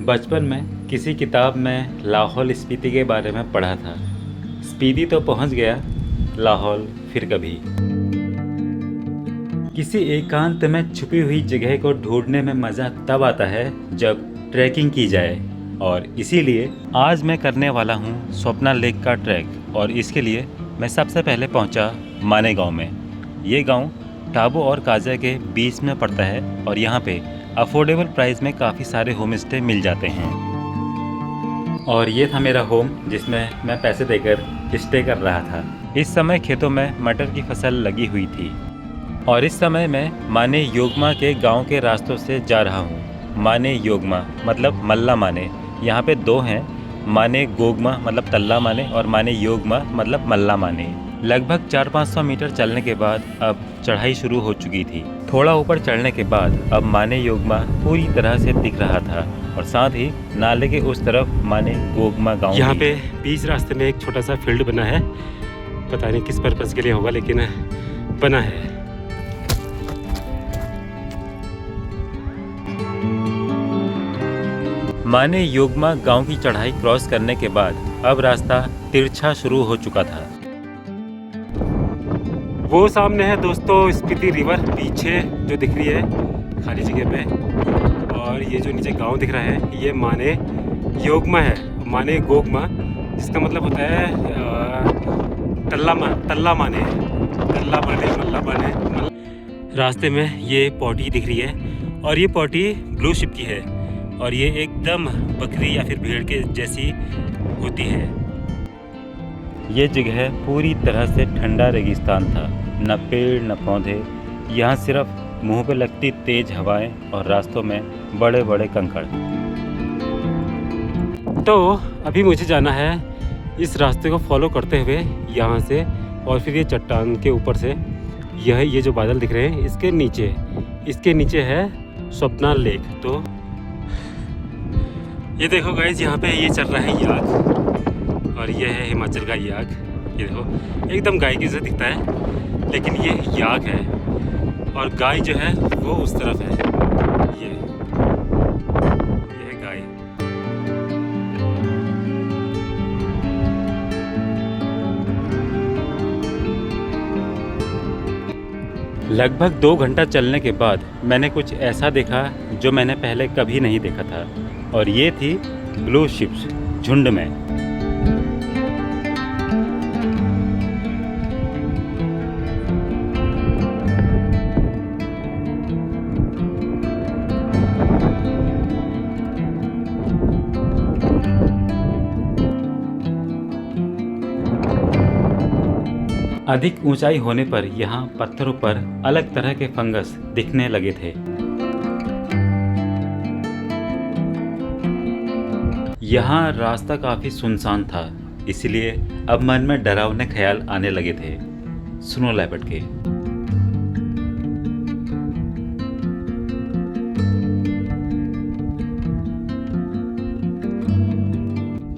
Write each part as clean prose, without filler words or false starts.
बचपन में किसी किताब में लाहौल स्पीति के बारे में पढ़ा था। स्पीति तो पहुंच गया, लाहौल फिर कभी। किसी एकांत में छुपी हुई जगह को ढूंढने में मज़ा तब आता है जब ट्रैकिंग की जाए, और इसीलिए आज मैं करने वाला हूँ स्वप्ना लेक का ट्रैक। और इसके लिए मैं सबसे पहले पहुँचा माने गांव में। ये गांव टाबू और काजा के बीच में पड़ता है और यहाँ पे अफोर्डेबल प्राइस में काफ़ी सारे होम स्टे मिल जाते हैं। और ये था मेरा होम जिसमें मैं पैसे देकर स्टे कर रहा था। इस समय खेतों में मटर की फसल लगी हुई थी और इस समय मैं माने योगमा के गांव के रास्तों से जा रहा हूँ। माने योगमा मतलब मल्ला माने। यहाँ पे दो हैं, माने गोगमा मतलब तल्ला माने और माने योगमा मतलब मल्ला माने। लगभग 400-500 मीटर चलने के बाद अब चढ़ाई शुरू हो चुकी थी। थोड़ा ऊपर चढ़ने के बाद अब माने योगमा पूरी तरह से दिख रहा था और साथ ही नाले के उस तरफ माने गोगमा गांव। यहाँ पे बीच रास्ते में एक छोटा सा फील्ड बना है, पता नहीं किस पर्पज़ के लिए होगा लेकिन बना है। माने योगमा गांव की चढ़ाई क्रॉस करने के बाद अब रास्ता तिरछा शुरू हो चुका था। वो सामने है दोस्तों स्पीति रिवर, पीछे जो दिख रही है खाली जगह पे, और ये जो नीचे गांव दिख रहा है ये माने योगमा है, माने गोगमा जिसका मतलब होता है तल्ला माने, मल्ला माने। रास्ते में ये पॉटी दिख रही है और ये पॉटी ब्लू शिप की है और ये एकदम बकरी या फिर भेड़ के जैसी होती है। ये जगह पूरी तरह से ठंडा रेगिस्तान था, न पेड़ न पौधे, यहाँ सिर्फ मुंह पे लगती तेज हवाएं और रास्तों में बड़े बड़े कंकड़। तो अभी मुझे जाना है इस रास्ते को फॉलो करते हुए यहाँ से, और फिर ये चट्टान के ऊपर से ये जो बादल दिख रहे हैं इसके नीचे है स्वप्ना लेक। तो ये देखो गाइस, यहाँ पे ये चल रहा है याक, और ये है हिमाचल का याक। ये देखो एकदम गाय की जैसा दिखता है लेकिन ये याक है और गाय जो है वो उस तरफ है। ये है गाय। लगभग 2 घंटा चलने के बाद मैंने कुछ ऐसा देखा जो मैंने पहले कभी नहीं देखा था, और ये थी ब्लू शिप्स झुंड में। अधिक ऊंचाई होने पर यहाँ पत्थरों पर अलग तरह के फंगस दिखने लगे थे। यहाँ रास्ता काफी सुनसान था, इसलिए अब मन में डरावने ख्याल आने लगे थे। स्नो लेपर्ड के।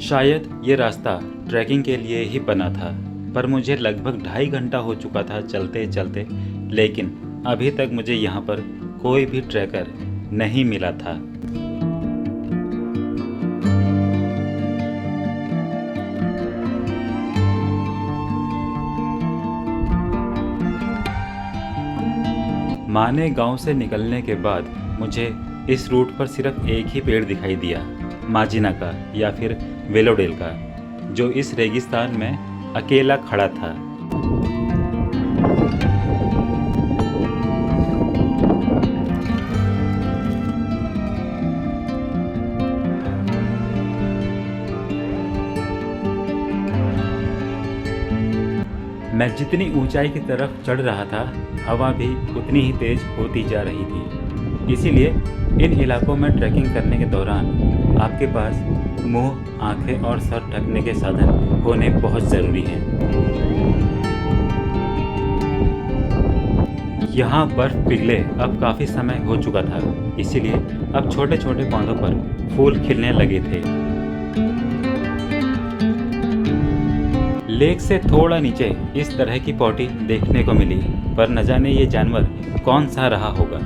शायद ये रास्ता ट्रैकिंग के लिए ही बना था, पर मुझे लगभग 2.5 घंटा हो चुका था चलते चलते, लेकिन अभी तक मुझे यहाँ पर कोई भी ट्रैकर नहीं मिला था। माने गांव से निकलने के बाद मुझे इस रूट पर सिर्फ एक ही पेड़ दिखाई दिया, माजिना का या फिर वेलोडेल का, जो इस रेगिस्तान में अकेला खड़ा था। मैं जितनी ऊंचाई की तरफ चढ़ रहा था, हवा भी उतनी ही तेज होती जा रही थी। इसीलिए इन इलाकों में ट्रैकिंग करने के दौरान आपके पास मुंह, आंखें और सर ढकने के साधन होने बहुत ज़रूरी हैं। यहाँ बर्फ़ पिघले अब काफ़ी समय हो चुका था, इसीलिए अब छोटे छोटे पौधों पर फूल खिलने लगे थे। लेक से थोड़ा नीचे इस तरह की पॉटी देखने को मिली, पर न जाने ये जानवर कौन सा रहा होगा।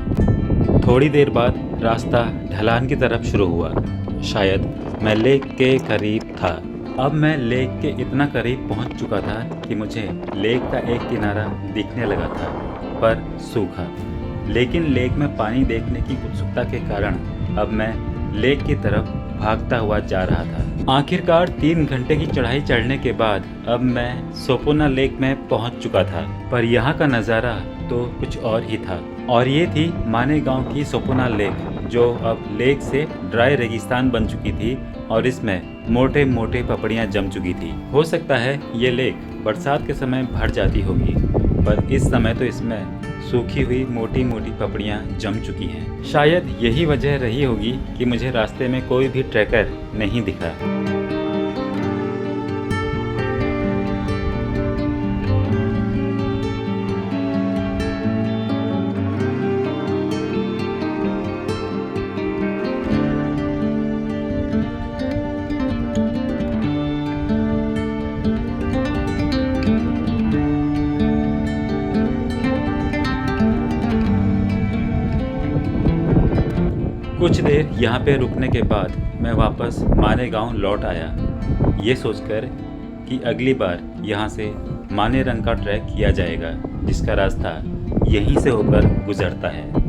थोड़ी देर बाद रास्ता ढलान की तरफ शुरू हुआ शायद मैं लेक के करीब था। अब मैं लेक के इतना करीब पहुंच चुका था कि मुझे लेक का एक किनारा दिखने लगा था, पर सूखा। लेकिन लेक में पानी देखने की उत्सुकता के कारण अब मैं लेक की तरफ भागता हुआ जा रहा था। आखिरकार 3 घंटे की चढ़ाई चढ़ने के बाद अब मैं सोपोना लेक में पहुंच चुका था, पर यहाँ का नज़ारा तो कुछ और ही था। और ये थी मानेगांव की सोपोना लेक, जो अब लेक से ड्राई रेगिस्तान बन चुकी थी और इसमें मोटे मोटे पपड़ियाँ जम चुकी थी। हो सकता है ये लेक बरसात के समय भर जाती होगी, पर इस समय तो इसमें सूखी हुई मोटी मोटी पपड़ियाँ जम चुकी हैं। शायद यही वजह रही होगी कि मुझे रास्ते में कोई भी ट्रैकर नहीं दिखा। कुछ देर यहाँ पे रुकने के बाद मैं वापस मानेगांव लौट आया, ये सोचकर कि अगली बार यहाँ से मानेरंग का ट्रैक किया जाएगा, जिसका रास्ता यहीं से होकर गुजरता है।